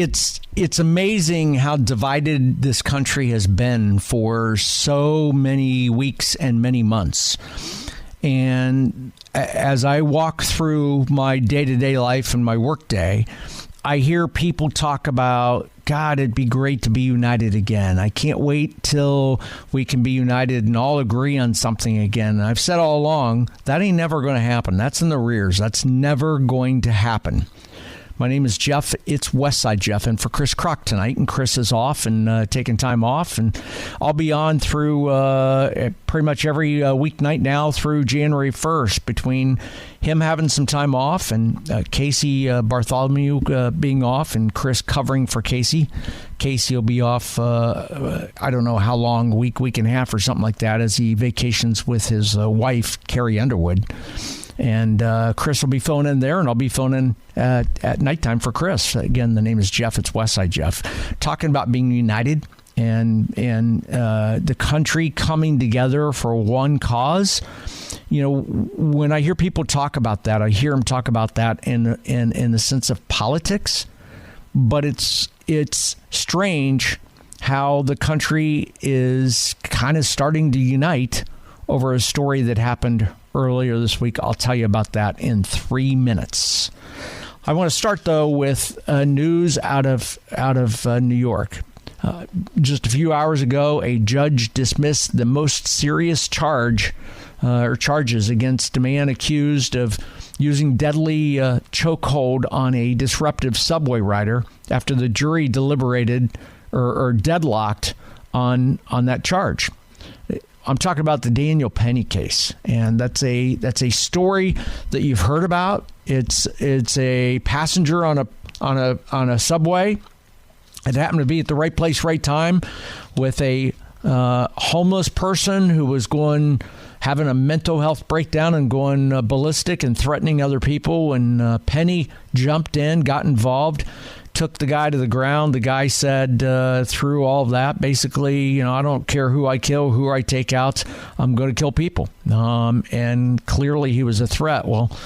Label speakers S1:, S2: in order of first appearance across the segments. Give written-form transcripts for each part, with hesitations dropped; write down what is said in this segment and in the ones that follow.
S1: It's amazing how divided this country has been for so many weeks and many months. And as I walk through my day-to-day life and my workday, I hear people talk about, God, it'd be great to be united again. I can't wait till we can be united and all agree on something again. And I've said all along, that ain't never going to happen. That's in the rears. That's never going to happen. My name is Jeff. It's Westside Jeff, and for Chris Krok tonight. And Chris is off and taking time off, and I'll be on through pretty much every weeknight now through January 1st. Between him having some time off and Casey Bartholomew being off, and Chris covering for Casey. Casey will be off. I don't know how long, week and a half or something like that, as he vacations with his wife Carrie Underwood. And Chris will be filling in there, and I'll be filling in at nighttime for Chris. Again, the name is Jeff. It's Westside Jeff. Talking about being united and the country coming together for one cause. You know, when I hear people talk about that, I hear them talk about that in the sense of politics. But it's strange how the country is kind of starting to unite over a story that happened earlier this week. I'll tell you about that in 3 minutes. I want to start, though, with news out of New York. Just a few hours ago, a judge dismissed the most serious charges against a man accused of using deadly chokehold on a disruptive subway rider after the jury deliberated or deadlocked on that charge. I'm talking about the Daniel Penny case, and that's a story that you've heard about. It's a passenger on a subway. It happened to be at the right place, right time, with a homeless person who was having a mental health breakdown and going ballistic and threatening other people. And Penny jumped in, got involved, took the guy to the ground. The guy said through all of that, basically, I don't care who I kill, who I take out, I'm going to kill people. And clearly he was a threat. Well,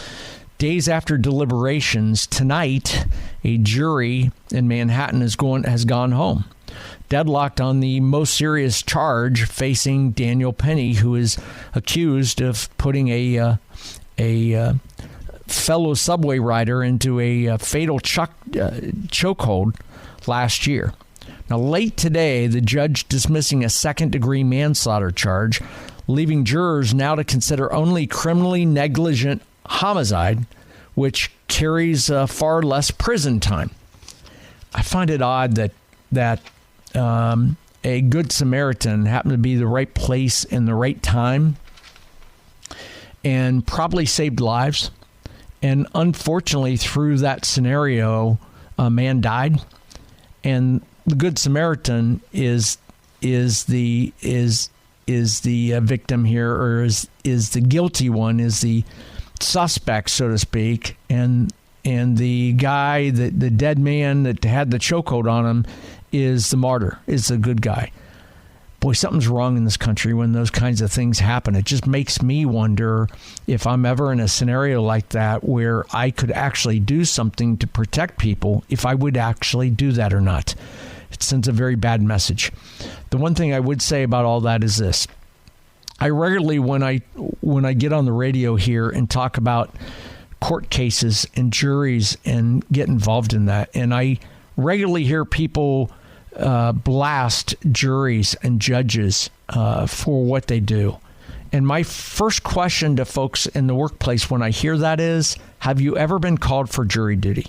S1: days after deliberations, tonight, a jury in Manhattan has gone home, deadlocked on the most serious charge facing Daniel Penny, who is accused of putting a fellow subway rider into a fatal chokehold last year. Now, late today, the judge dismissing a second-degree manslaughter charge, leaving jurors now to consider only criminally negligent homicide, which carries far less prison time. I find it odd that a Good Samaritan happened to be the right place in the right time and probably saved lives. And unfortunately, through that scenario, a man died, and the Good Samaritan is the victim here, or is the guilty one, is the suspect, so to speak, and the guy, the dead man that had the chokehold on him, is the martyr, is the good guy. Boy, something's wrong in this country when those kinds of things happen. It just makes me wonder if I'm ever in a scenario like that where I could actually do something to protect people, if I would actually do that or not. It sends a very bad message. The one thing I would say about all that is this. I regularly, when I get on the radio here and talk about court cases and juries and get involved in that, and I regularly hear people blast juries and judges for what they do. And my first question to folks in the workplace when I hear that is, have you ever been called for jury duty?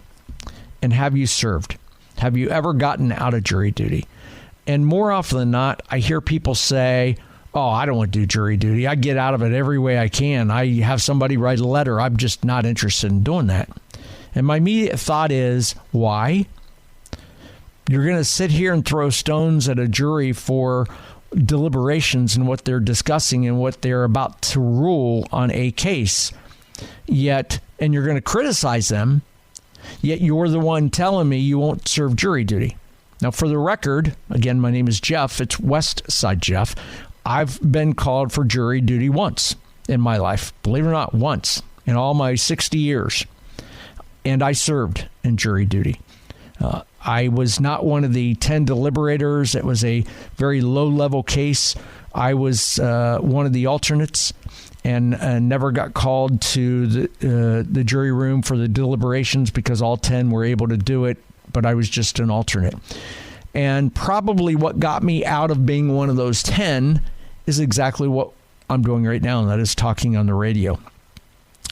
S1: And have you served? Have you ever gotten out of jury duty? And more often than not, I hear people say, oh, I don't want to do jury duty. I get out of it every way I can. I have somebody write a letter. I'm just not interested in doing that. And my immediate thought is, why? You're going to sit here and throw stones at a jury for deliberations and what they're discussing and what they're about to rule on a case. And you're going to criticize them, yet you're the one telling me you won't serve jury duty. Now, for the record, again, my name is Jeff. It's Westside Jeff. I've been called for jury duty once in my life. Believe it or not, once in all my 60 years. And I served in jury duty. I was not one of the 10 deliberators. It was a very low-level case. I was one of the alternates and never got called to the jury room for the deliberations because all 10 were able to do it, but I was just an alternate. And probably what got me out of being one of those 10 is exactly what I'm doing right now, and that is talking on the radio.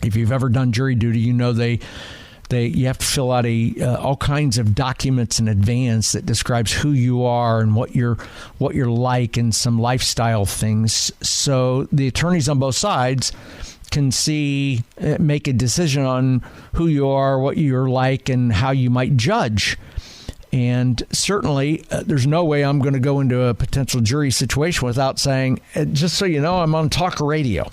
S1: If you've ever done jury duty, you know you have to fill out all kinds of documents in advance that describes who you are and what you're like and some lifestyle things. So the attorneys on both sides can make a decision on who you are, what you're like, and how you might judge. And certainly, there's no way I'm going to go into a potential jury situation without saying, just so you know, I'm on talk radio.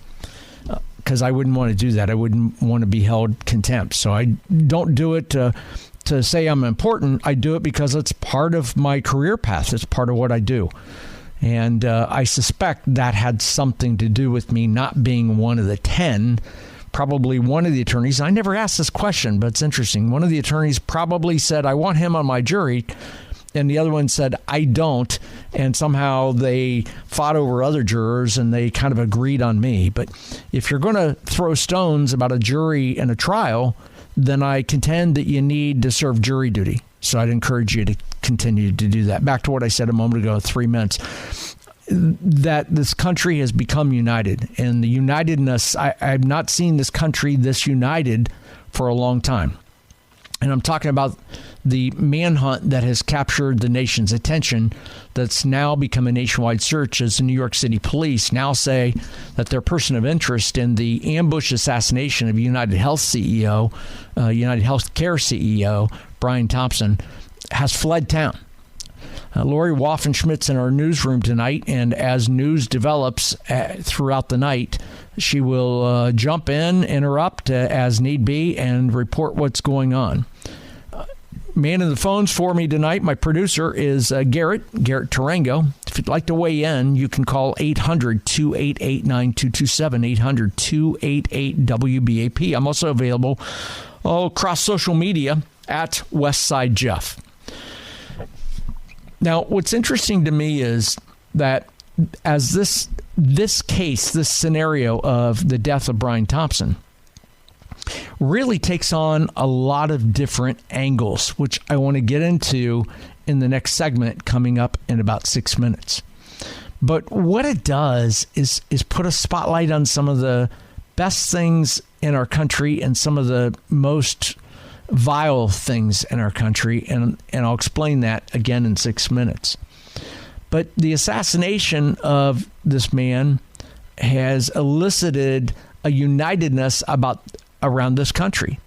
S1: Because I wouldn't want to do that. I wouldn't want to be held contempt. So I don't do it to say I'm important. I do it because it's part of my career path. It's part of what I do. And I suspect that had something to do with me not being one of the 10. Probably one of the attorneys, I never asked this question, but it's interesting. One of the attorneys probably said, I want him on my jury. And the other one said, I don't. And somehow they fought over other jurors and they kind of agreed on me. But if you're going to throw stones about a jury and a trial, then I contend that you need to serve jury duty. So I'd encourage you to continue to do that. Back to what I said a moment ago, 3 minutes, that this country has become united. And the unitedness, I've not seen this country this united for a long time. And I'm talking about the manhunt that has captured the nation's attention that's now become a nationwide search as the New York City police now say that their person of interest in the ambush assassination of United Health CEO, United Healthcare CEO, Brian Thompson, has fled town. Lori Waffenschmidt's in our newsroom tonight, and as news develops throughout the night, she will jump in, interrupt as need be, and report what's going on. Man in the phones for me tonight, my producer, is Garrett Tarango. If you'd like to weigh in, you can call 800-288-9227, 800-288-WBAP. I'm also available across social media at Westside Jeff. Now, what's interesting to me is that as this case, this scenario of the death of Brian Thompson really takes on a lot of different angles, which I want to get into in the next segment coming up in about 6 minutes. But what it does is put a spotlight on some of the best things in our country and some of the most vile things in our country, and I'll explain that again in 6 minutes. But the assassination of this man has elicited a unitedness around this country.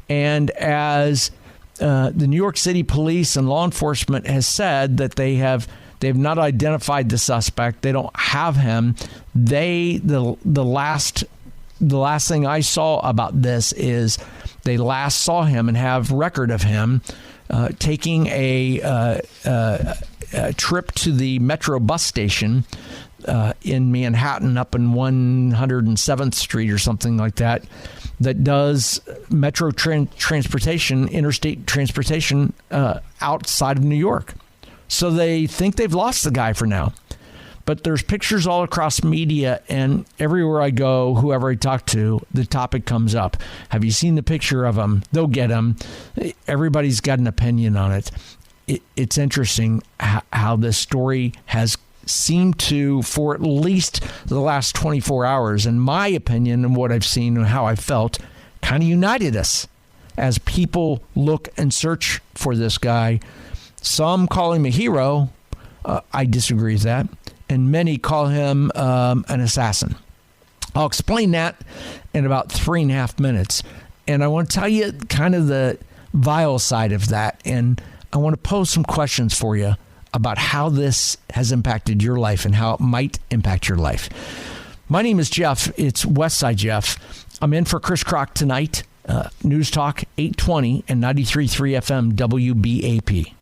S1: And as the New York City police and law enforcement has said that they've not identified the suspect, they don't have him. The last thing I saw about this is they last saw him and have record of him taking a trip to the Metro bus station in Manhattan up in 107th Street or something like that does Metro transportation, interstate transportation outside of New York. So they think they've lost the guy for now. But there's pictures all across media, and everywhere I go, whoever I talk to, the topic comes up. Have you seen the picture of him? They'll get him. Everybody's got an opinion on it. It's interesting how this story has seemed to, for at least the last 24 hours, in my opinion and what I've seen and how I felt, kind of united us as people look and search for this guy. Some call him a hero. I disagree with that. And many call him an assassin. I'll explain that in about 3.5 minutes. And I want to tell you kind of the vile side of that. And I want to pose some questions for you about how this has impacted your life and how it might impact your life. My name is Jeff. It's Westside Jeff. I'm in for Chris Krok tonight. News Talk 820 and 93.3 FM WBAP.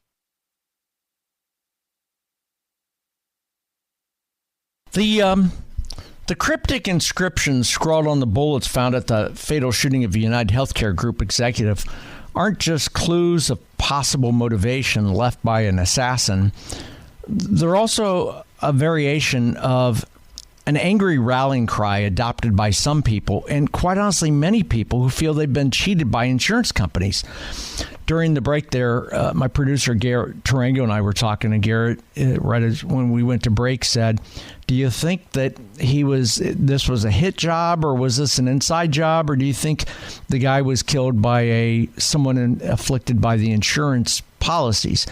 S1: The cryptic inscriptions scrawled on the bullets found at the fatal shooting of a United Healthcare Group executive aren't just clues of possible motivation left by an assassin. They're also a variation of an angry rallying cry adopted by some people, and quite honestly, many people who feel they've been cheated by insurance companies. During the break there, my producer, Garrett Tarango, and I were talking, and Garrett, right as when we went to break, said, do you think that this was a hit job, or was this an inside job, or do you think the guy was killed by someone afflicted by the insurance policies?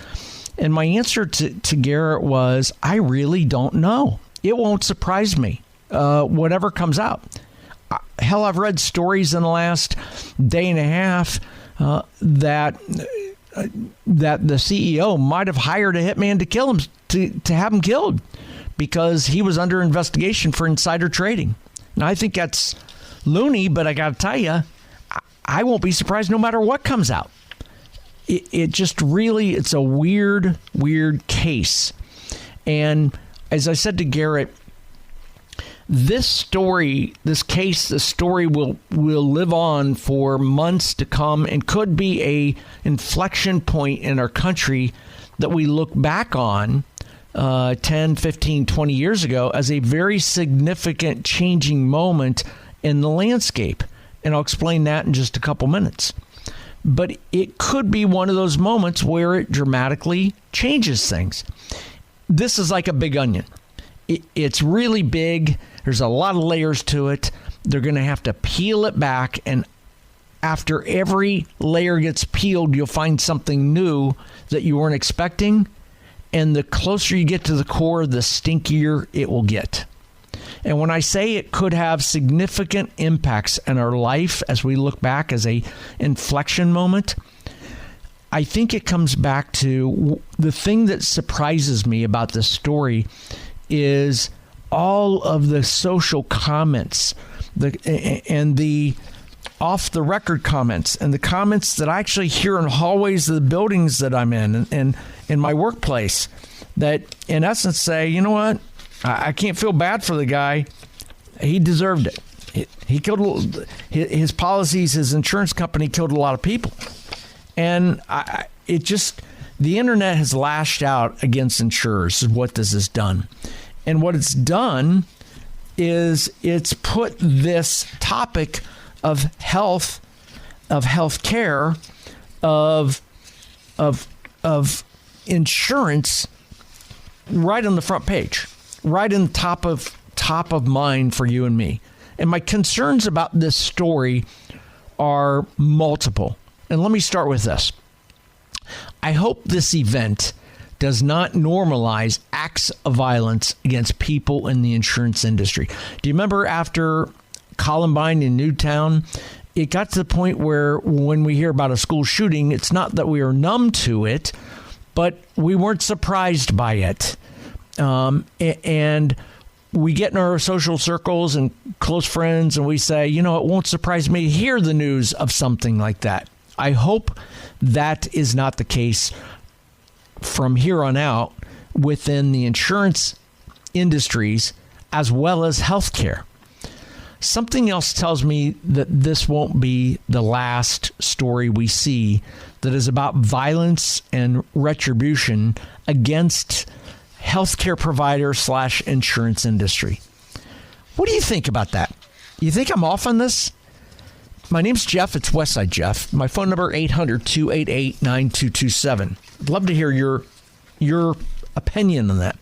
S1: And my answer to Garrett was, I really don't know. It won't surprise me, whatever comes out. Hell, I've read stories in the last day and a half that the CEO might have hired a hitman to kill him, to have him killed, because he was under investigation for insider trading. Now, I think that's loony, but I got to tell you, I won't be surprised no matter what comes out. It just really, it's a weird case. And as I said to Garrett, this story will live on for months to come, and could be a inflection point in our country that we look back on 10, 15, 20 years ago as a very significant changing moment in the landscape. And I'll explain that in just a couple minutes. But it could be one of those moments where it dramatically changes things. This is like a big onion. It's really big. There's a lot of layers to it. They're going to have to peel it back. And after every layer gets peeled, you'll find something new that you weren't expecting. And the closer you get to the core, the stinkier it will get. And when I say it could have significant impacts in our life as we look back as a inflection moment, I think it comes back to the thing that surprises me about this story is all of the social comments and the off-the-record comments and the comments that I actually hear in hallways of the buildings that I'm in and in my workplace that, in essence, say, you know what? I can't feel bad for the guy. He deserved it. He killed his policies. His insurance company killed a lot of people. And the internet has lashed out against insurers is what this has done. And what it's done is it's put this topic of health, of healthcare, of insurance right on the front page, right in top of mind for you and me. And my concerns about this story are multiple. And let me start with this. I hope this event does not normalize acts of violence against people in the insurance industry. Do you remember after Columbine in Newtown, it got to the point where when we hear about a school shooting, it's not that we are numb to it, but we weren't surprised by it. And we get in our social circles and close friends and we say, it won't surprise me to hear the news of something like that. I hope that is not the case from here on out within the insurance industries as well as healthcare. Something else tells me that this won't be the last story we see that is about violence and retribution against healthcare provider / insurance industry. What do you think about that? You think I'm off on this? My name's Jeff. It's Westside Jeff. My phone number 800-288-9227. I'd love to hear your opinion on that.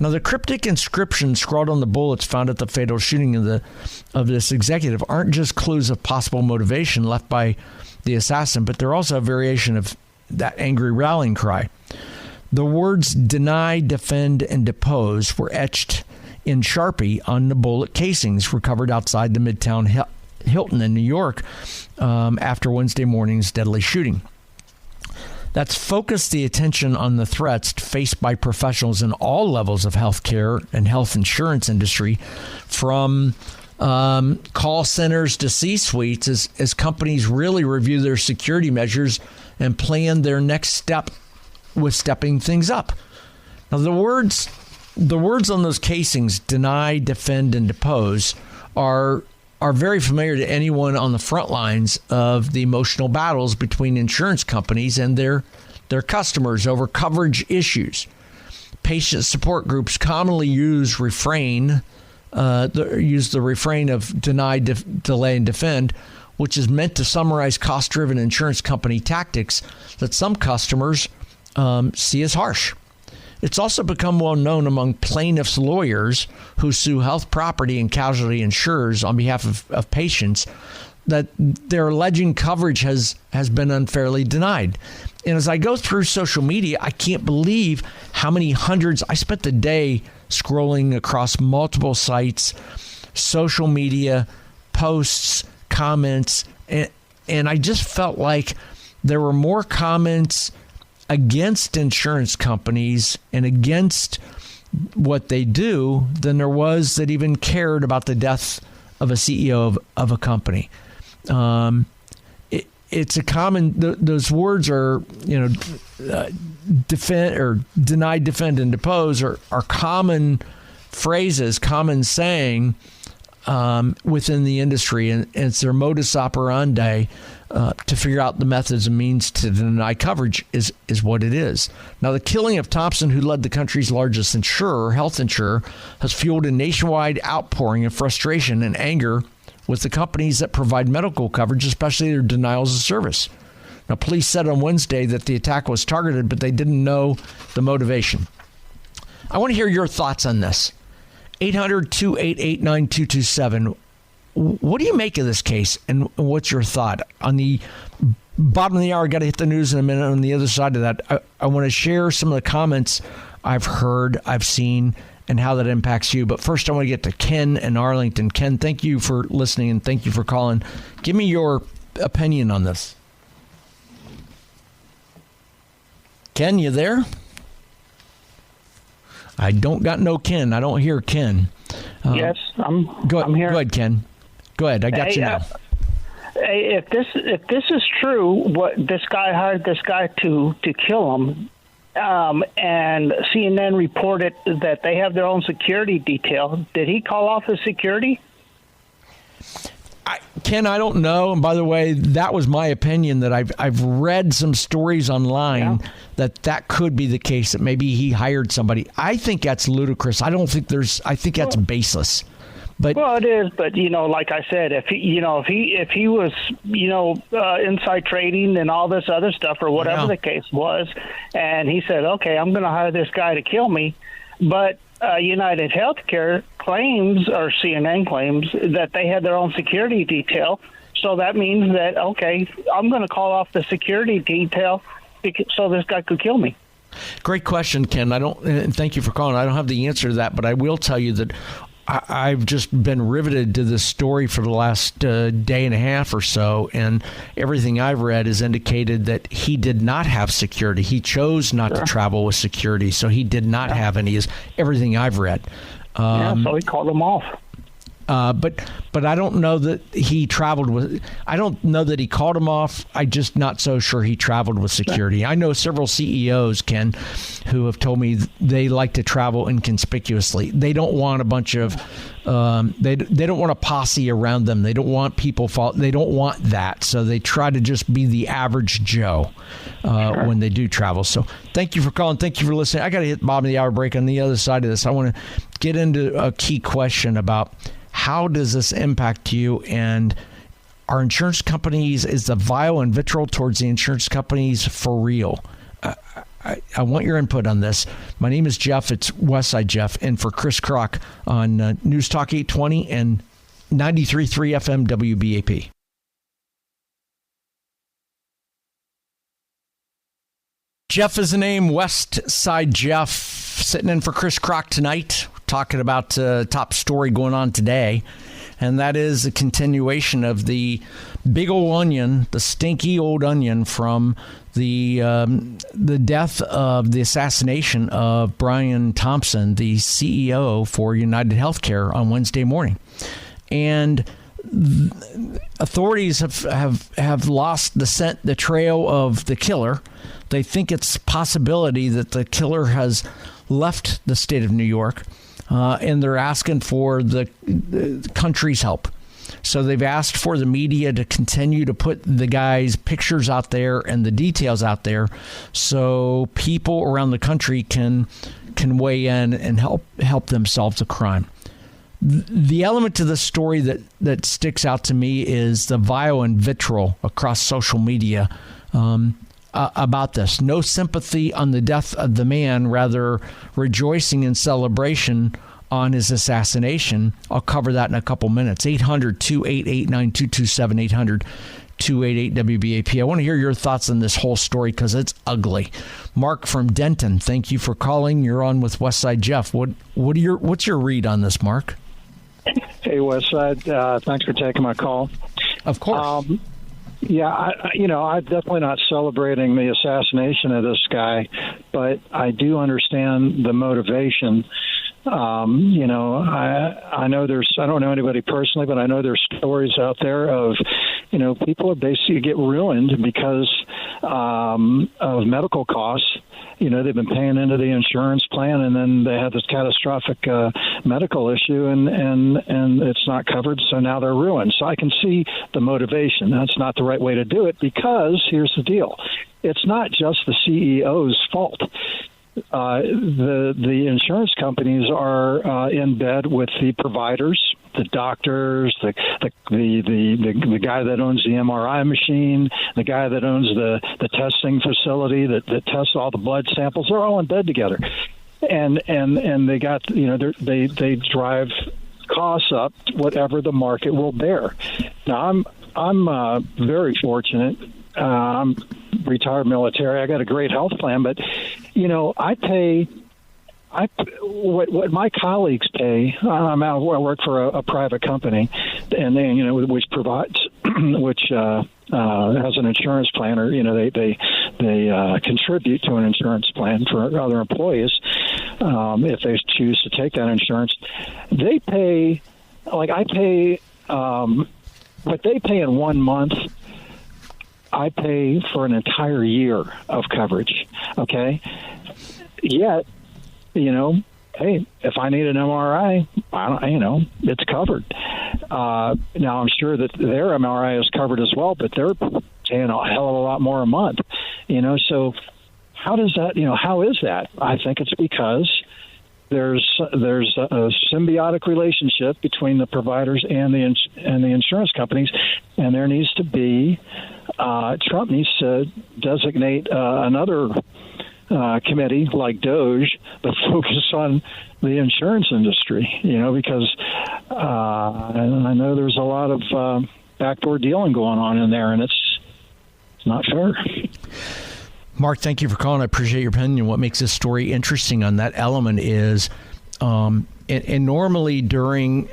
S1: Now, the cryptic inscriptions scrawled on the bullets found at the fatal shooting of this executive aren't just clues of possible motivation left by the assassin, but they're also a variation of that angry rallying cry. The words deny, defend, and depose were etched in Sharpie on the bullet casings recovered outside the Midtown Hilton in New York after Wednesday morning's deadly shooting. That's focused the attention on the threats faced by professionals in all levels of healthcare and health insurance industry, from call centers to C-suites, as companies really review their security measures and plan their next step with stepping things up. Now, the words on those casings, deny, defend, and depose, are are very familiar to anyone on the front lines of the emotional battles between insurance companies and their customers over coverage issues. Patient support groups commonly use the refrain of deny, delay, and defend, which is meant to summarize cost-driven insurance company tactics that some customers see as harsh. It's also become well known among plaintiffs' lawyers who sue health, property, and casualty insurers on behalf of patients that their alleging coverage has been unfairly denied. And as I go through social media, I can't believe how many hundreds. I spent the day scrolling across multiple sites, social media, posts, comments, and I just felt like there were more comments against insurance companies and against what they do than there was that even cared about the death of a CEO of a company. It's a common, those words are, defend or deny, defend, and depose are common phrases, common saying within the industry, and it's their modus operandi to figure out the methods and means to deny coverage is what it is. Now, the killing of Thompson, who led the country's largest health insurer, has fueled a nationwide outpouring of frustration and anger with the companies that provide medical coverage, especially their denials of service. Now, police said on Wednesday that the attack was targeted, but they didn't know the motivation. I want to hear your thoughts on this. 800-288-9227. What do you make of this case, and what's your thought? On the bottom of the hour, I got to hit the news in a minute. On the other side of that, I want to share some of the comments I've heard, I've seen, and how that impacts you. But first, I want to get to Ken in Arlington. Ken, thank you for listening, and thank you for calling. Give me your opinion on this. Ken, you there? I don't got no Ken. I don't hear Ken.
S2: Yes, I'm here.
S1: Go ahead, Ken. Go ahead. I got you now.
S2: If this is true, what this guy hired this guy to kill him, and CNN reported that they have their own security detail. Did he call off his security?
S1: Ken, I don't know. And by the way, that was my opinion. That I've read some stories online that could be the case. That maybe he hired somebody. I think that's ludicrous. I think that's baseless. But
S2: well, it is. But like I said, if he was inside trading and all this other stuff or whatever the case was, and he said, okay, I'm going to hire this guy to kill me, but United Healthcare claims, or CNN claims, that they had their own security detail. So that means that, okay, I'm going to call off the security detail so this guy could kill me.
S1: Great question, Ken. Thank you for calling. I don't have the answer to that, but I will tell you that I've just been riveted to this story for the last day and a half or so, and everything I've read has indicated that he did not have security. He chose not to travel with security, so he did not have any, everything I've read.
S2: So he called him off.
S1: But I don't know that he traveled with. I don't know that he called him off. I'm just not so sure he traveled with security. I know several CEOs, Ken, who have told me they like to travel inconspicuously. They don't want a bunch of. They don't want a posse around them. They don't want people. They don't want that. So they try to just be the average Joe when they do travel. So thank you for calling. Thank you for listening. I got to hit bottom of the hour break. On the other side of this, I want to get into a key question about. How does this impact you? And are insurance companies, is the vile and vitriol towards the insurance companies for real? I want your input on this. My name is Jeff. It's Westside Jeff. And for Chris Krok on News Talk 820 and 93.3 FM WBAP. Jeff is the name. Westside Jeff. Sitting in for Chris Krok tonight. Talking about top story going on today, and that is a continuation of the big old onion, the stinky old onion from the death of the assassination of Brian Thompson, the CEO for United Healthcare, on Wednesday morning. And authorities have lost the scent, the trail of the killer. They think it's a possibility that the killer has left the state of New York. And they're asking for the country's help. So they've asked for the media to continue to put the guy's pictures out there and the details out there so people around the country can weigh in and help them solve the crime. The element to the story that sticks out to me is the vile and vitriol across social media about this. No sympathy on the death of the man, rather rejoicing in celebration on his assassination. I'll cover that in a couple minutes. 800-288-9227, 800-288-WBAP. I want to hear your thoughts on this whole story because it's ugly. Mark from Denton, thank you for calling. You're on with Westside Jeff. What's your read on this, Mark?
S3: Hey, Westside. Thanks for taking my call.
S1: Of course.
S3: I'm definitely not celebrating the assassination of this guy, but I do understand the motivation. I know I don't know anybody personally, but I know there's stories out there of, people basically get ruined because of medical costs. They've been paying into the insurance plan, and then they have this catastrophic medical issue, and it's not covered, so now they're ruined. So I can see the motivation. That's not the right way to do it, because here's the deal. It's not just the CEO's fault. The insurance companies are in bed with the providers, the doctors, the guy that owns the MRI machine, the guy that owns the testing facility that tests all the blood samples. They're all in bed together, and they got they drive costs up whatever the market will bear. Now I'm very fortunate. I'm retired military. I got a great health plan, but I pay what my colleagues pay. I work for a private company, and then which provides which has an insurance plan, or they contribute to an insurance plan for other employees if they choose to take that insurance. They pay I pay what they pay in 1 month. I pay for an entire year of coverage. Okay. Yet, hey, if I need an MRI, it's covered. Now I'm sure that their MRI is covered as well, but they're paying a hell of a lot more a month. So how does that? How is that? I think it's because there's a symbiotic relationship between the providers and the insurance companies, and there needs to be. Trump needs to designate another committee like DOJ that focus on the insurance industry, because I know there's a lot of backdoor dealing going on in there, and it's not fair.
S1: Mark, thank you for calling. I appreciate your opinion. What makes this story interesting on that element is, and normally during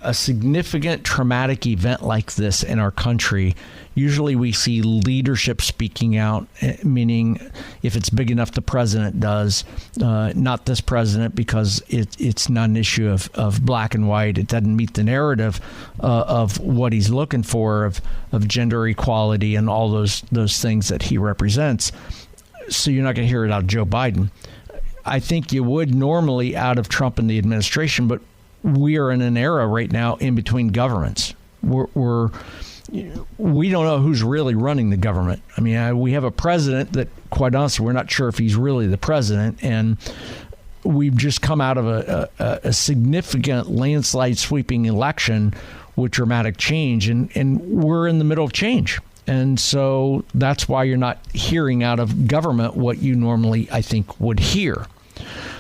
S1: a significant traumatic event like this in our country, usually we see leadership speaking out, meaning if it's big enough, the president does, not this president, because it's not an issue of black and white. It doesn't meet the narrative of what he's looking for, of gender equality and all those things that he represents. So you're not going to hear it out of Joe Biden. I think you would normally out of Trump and the administration, but we are in an era right now in between governments. We don't know who's really running the government. I mean, we have a president that, quite honestly, we're not sure if he's really the president. And we've just come out of a significant landslide sweeping election with dramatic change. And we're in the middle of change. And so that's why you're not hearing out of government what you normally, I think, would hear.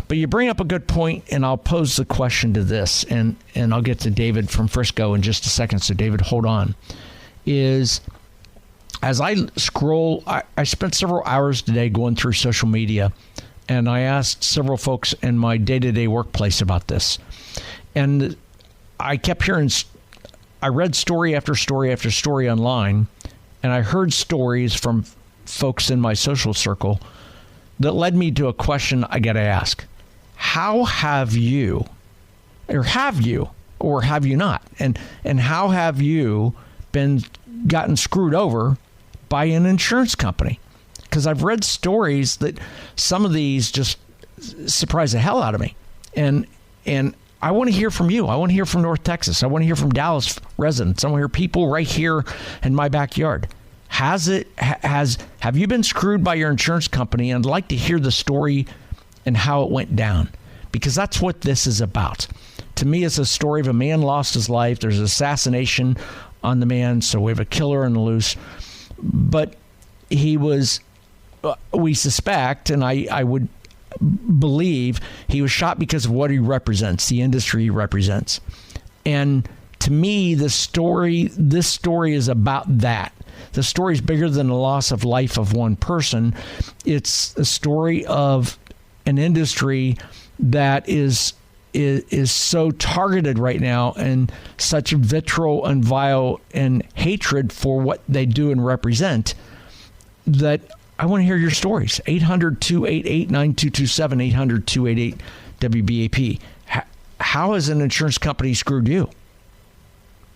S1: But you bring up a good point, and I'll pose the question to this, and I'll get to David from Frisco in just a second. So, David, hold on. Is as I scroll, I spent several hours today going through social media, and I asked several folks in my day-to-day workplace about this. And I kept hearing, I read story after story after story online, and I heard stories from folks in my social circle that led me to a question I got to ask. How have you, or have you not? And how have you gotten screwed over by an insurance company? Because I've read stories that some of these just surprise the hell out of me. And I want to hear from you. I want to hear from North Texas. I want to hear from Dallas residents. I want to hear people right here in my backyard. Have you been screwed by your insurance company? And I'd like to hear the story and how it went down, because that's what this is about. To me, it's a story of a man lost his life. There's an assassination on the man, so we have a killer on the loose. But he was, we suspect, and I would believe he was shot because of what he represents, the industry he represents. And to me, this story is about that. The story is bigger than the loss of life of one person. It's a story of an industry that is so targeted right now, and such vitriol and vile and hatred for what they do and represent, that I want to hear your stories. 800-288-9227, 800-288-WBAP. How has an insurance company screwed you?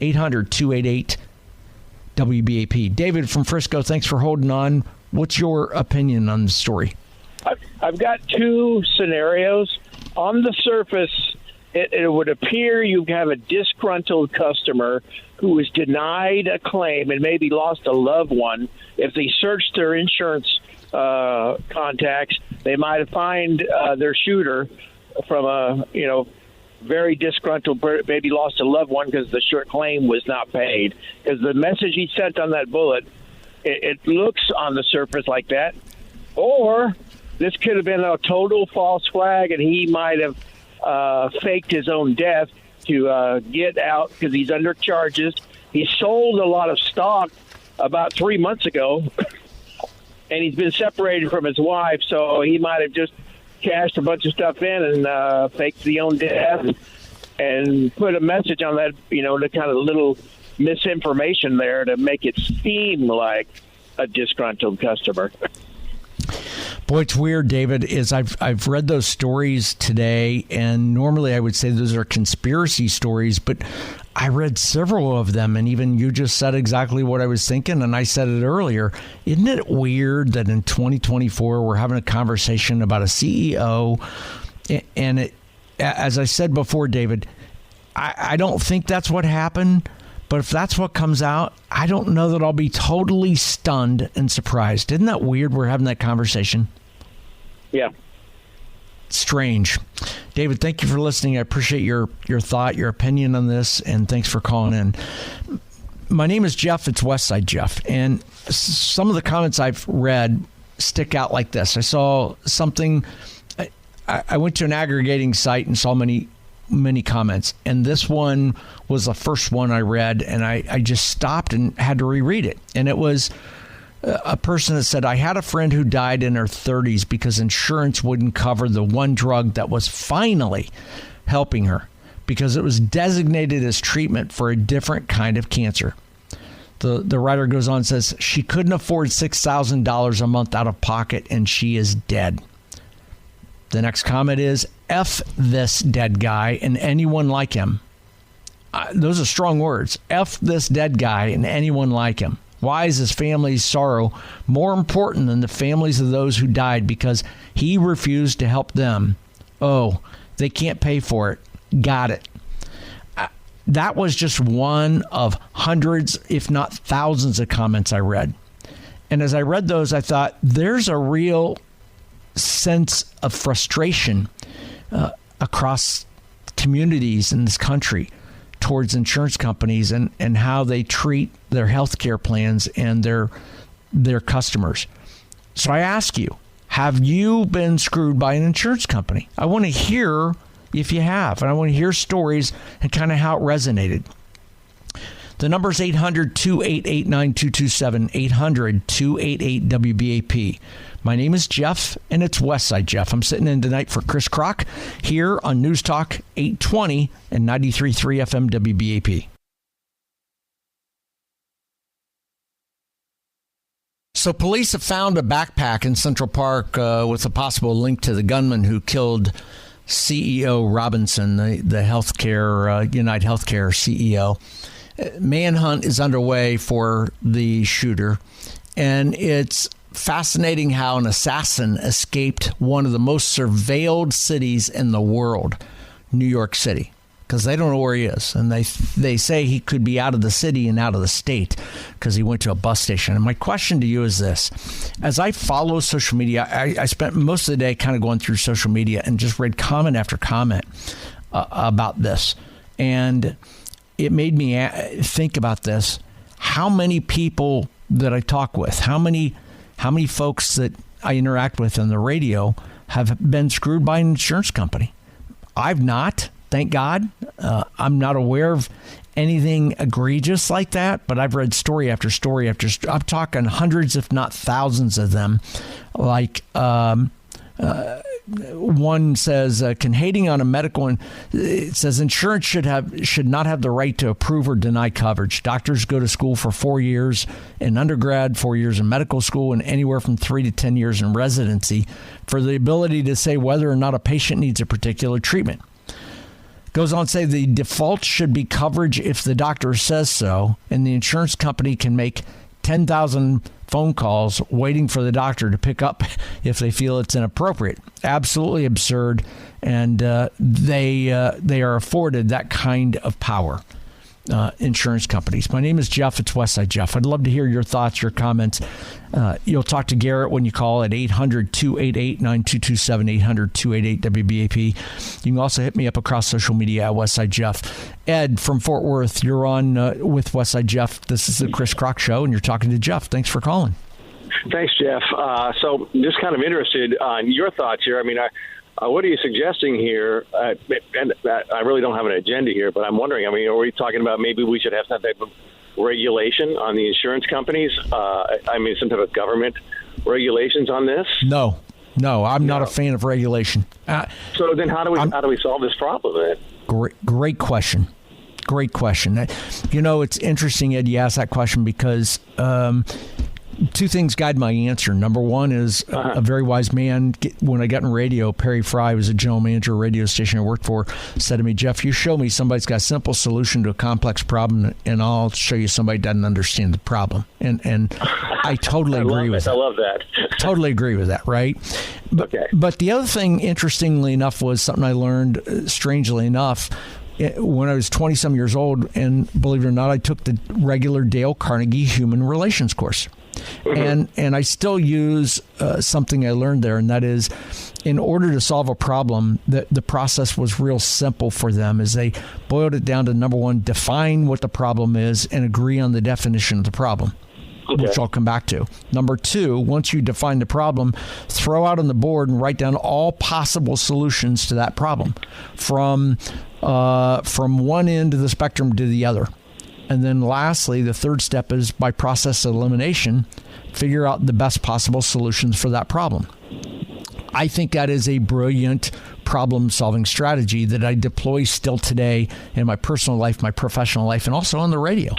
S1: 800-288-WBAP. David from Frisco, thanks for holding on. What's your opinion on the story?
S4: I've got two scenarios. On the surface, it would appear you have a disgruntled customer who was denied a claim and maybe lost a loved one. If they searched their insurance contacts, they might find their shooter from a very disgruntled, maybe lost a loved one because the short claim was not paid. Because the message he sent on that bullet, it looks on the surface like that. Or this could have been a total false flag, and he might have faked his own death to get out because he's under charges. He sold a lot of stock about 3 months ago, and he's been separated from his wife, so he might have just cashed a bunch of stuff in and faked the own death and put a message on that, the kind of little misinformation there to make it seem like a disgruntled customer.
S1: Boy, it's weird, David, is I've read those stories today, and normally I would say those are conspiracy stories, but I read several of them, and even you just said exactly what I was thinking, and I said it earlier. Isn't it weird that in 2024 we're having a conversation about a CEO, and it, as I said before, David, I don't think that's what happened. But if that's what comes out, I don't know that I'll be totally stunned and surprised. Isn't that weird we're having that conversation?
S4: Yeah.
S1: Strange. David, thank you for listening. I appreciate your thought, your opinion on this, and thanks for calling in. My name is Jeff. It's Westside Jeff. And some of the comments I've read stick out like this. I saw something. I went to an aggregating site and saw many comments, and this one was the first one I read, and I just stopped and had to reread it. And it was a person that said, I had a friend who died in her 30s because insurance wouldn't cover the one drug that was finally helping her because it was designated as treatment for a different kind of cancer. The writer goes on and says she couldn't afford $6,000 a month out of pocket, and she is dead. The next comment is, F this dead guy and anyone like him. Those are strong words. F this dead guy and anyone like him. Why is his family's sorrow more important than the families of those who died because he refused to help them? Oh, they can't pay for it. Got it. That was just one of hundreds, if not thousands of comments I read. And as I read those, I thought, there's a real sense of frustration across communities in this country towards insurance companies and how they treat their health care plans and their customers. So I ask you, have you been screwed by an insurance company? I want to hear if you have, and I want to hear stories and kind of how it resonated. The number is 800-288-9227, 800-288-WBAP. My name is Jeff, and it's Westside Jeff. I'm sitting in tonight for Chris Krok here on News Talk 820 and 93.3 FM WBAP. So police have found a backpack in Central Park with a possible link to the gunman who killed CEO Robinson, the healthcare United Healthcare CEO. Manhunt is underway for the shooter, and it's fascinating how an assassin escaped one of the most surveilled cities in the world, New York City. because they don't know where he is. And they say he could be out of the city and out of the state because he went to a bus station. And my question to you is this. As I follow social media, I spent most of the day kind of going through social media and just read comment after comment about this. And it made me think about this. How many people that I talk with, how many folks that I interact with on the radio have been screwed by an insurance company? I've not, thank God. I'm not aware of anything egregious like that, but I've read story after story after story. I'm talking hundreds, if not thousands of them. Like one says, can hating on a medical, and it says insurance should not have the right to approve or deny coverage. Doctors go to school for 4 years in undergrad, 4 years in medical school, and anywhere from 3 to 10 years in residency for the ability to say whether or not a patient needs a particular treatment. Goes on to say the default should be coverage if the doctor says so, and the insurance company can make 10,000 phone calls waiting for the doctor to pick up if they feel it's inappropriate. Absolutely absurd, and they are afforded that kind of power. Insurance companies. My name is Jeff. It's Westside Jeff. I'd love to hear your thoughts, your comments. You'll talk to Garrett when you call at 800-288-9227, 800-288-WBAP. You can also hit me up across social media at Westside Jeff. Ed from Fort Worth, you're on with Westside Jeff. This is the Chris Krok Show, and you're talking to Jeff. Thanks for calling.
S5: Thanks, Jeff. So just kind of interested on your thoughts here. I mean, what are you suggesting here? And I really don't have an agenda here, but I'm wondering, I mean, are we talking about maybe we should have some type of regulation on the insurance companies? I mean, some type of government regulations on this? No,
S1: I'm not a fan of regulation.
S5: So then how do we solve this problem then?
S1: Great question. Great question. You know, it's interesting, Ed, you asked that question because two things guide my answer. Number one is a very wise man. When I got in radio, Perry Fry was a general manager of a radio station I worked for, said to me, Jeff, you show me somebody's got a simple solution to a complex problem, and I'll show you somebody doesn't understand the problem. And I totally agree with that.
S5: I love that.
S1: Totally agree with that, right? But the other thing, interestingly enough, was something I learned, strangely enough, when I was 20-some years old, and believe it or not, I took the regular Dale Carnegie Human Relations course. And I still use something I learned there, and that is, in order to solve a problem, the process was real simple for them. Is they boiled it down to, number one, define what the problem is and agree on the definition of the problem, which I'll come back to. Number two, once you define the problem, throw out on the board and write down all possible solutions to that problem, from one end of the spectrum to the other. And then lastly, the third step is, by process elimination, figure out the best possible solutions for that problem. I think that is a brilliant problem-solving strategy that I deploy still today in my personal life, my professional life, and also on the radio.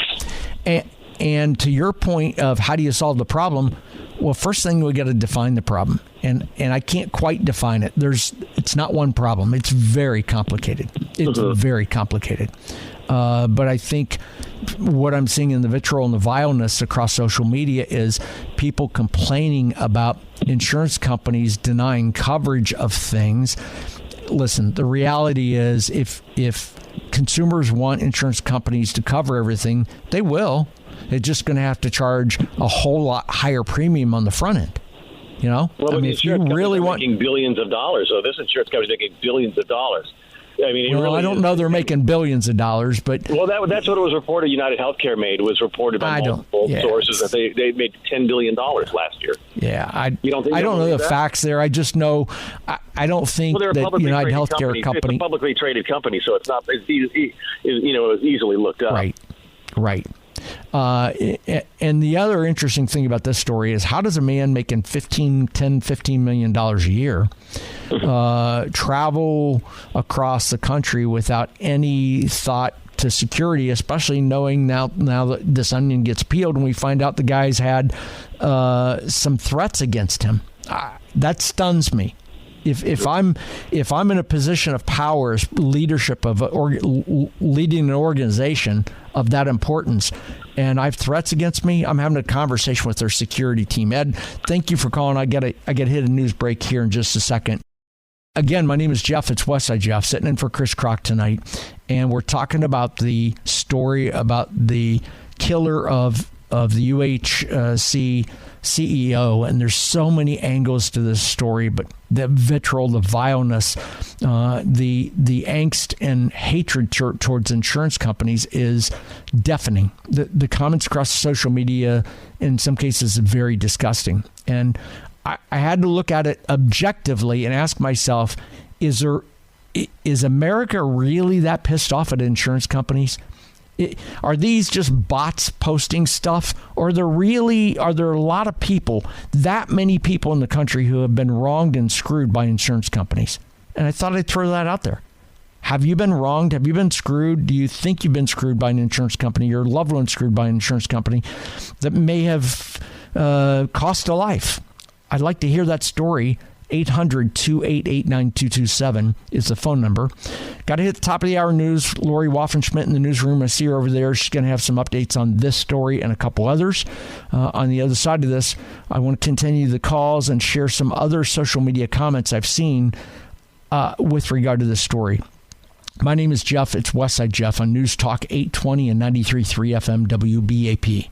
S1: And to your point of how do you solve the problem, well, first thing, we got to define the problem. And I can't quite define it. It's not one problem. It's very complicated. It's very complicated. But I think what I'm seeing in the vitriol and the vileness across social media is people complaining about insurance companies denying coverage of things. Listen, the reality is if consumers want insurance companies to cover everything, they will. They're just going to have to charge a whole lot higher premium on the front end. You know,
S5: well,
S1: I mean, if you really want
S5: making billions of dollars, so this insurance company is making billions of dollars. I mean,
S1: I don't know they're making billions of dollars, but
S5: that's what it was reported. United Healthcare was reported by multiple sources that they made $10 billion last year.
S1: Yeah, I don't know the facts there. I just know I don't think that United Healthcare company.
S5: It's a publicly traded company, so it's not. It's easily looked up.
S1: Right. And the other interesting thing about this story is, how does a man making $15 million a year travel across the country without any thought to security, especially knowing now that this onion gets peeled and we find out the guy's had some threats against him? That stuns me. If I'm in a position of power, leadership of leading an organization of that importance, and I have threats against me, I'm having a conversation with their security team. Ed, thank you for calling. I get hit a news break here in just a second. Again, my name is Jeff. It's Westside Jeff, sitting in for Chris Krok tonight. And we're talking about the story about the killer of the UHC CEO, and there's so many angles to this story, but the vitriol, the vileness, the angst and hatred towards insurance companies is deafening. The comments across social media, in some cases, are very disgusting. And I had to look at it objectively and ask myself, is America really that pissed off at insurance companies? Are these just bots posting stuff, or are there a lot of people, that many people in the country who have been wronged and screwed by insurance companies? And I thought I'd throw that out there. Have you been wronged? Have you been screwed? Do you think you've been screwed by an insurance company? Your loved one screwed by an insurance company that may have cost a life? I'd like to hear that story. 800-288-9227 is the phone number. Got to hit the top of the hour news. Lori Waffenschmidt in the newsroom. I see her over there. She's going to have some updates on this story and a couple others. On the other side of this, I want to continue the calls and share some other social media comments I've seen with regard to this story. My name is Jeff. It's Westside Jeff on News Talk 820 and 93.3 FM WBAP.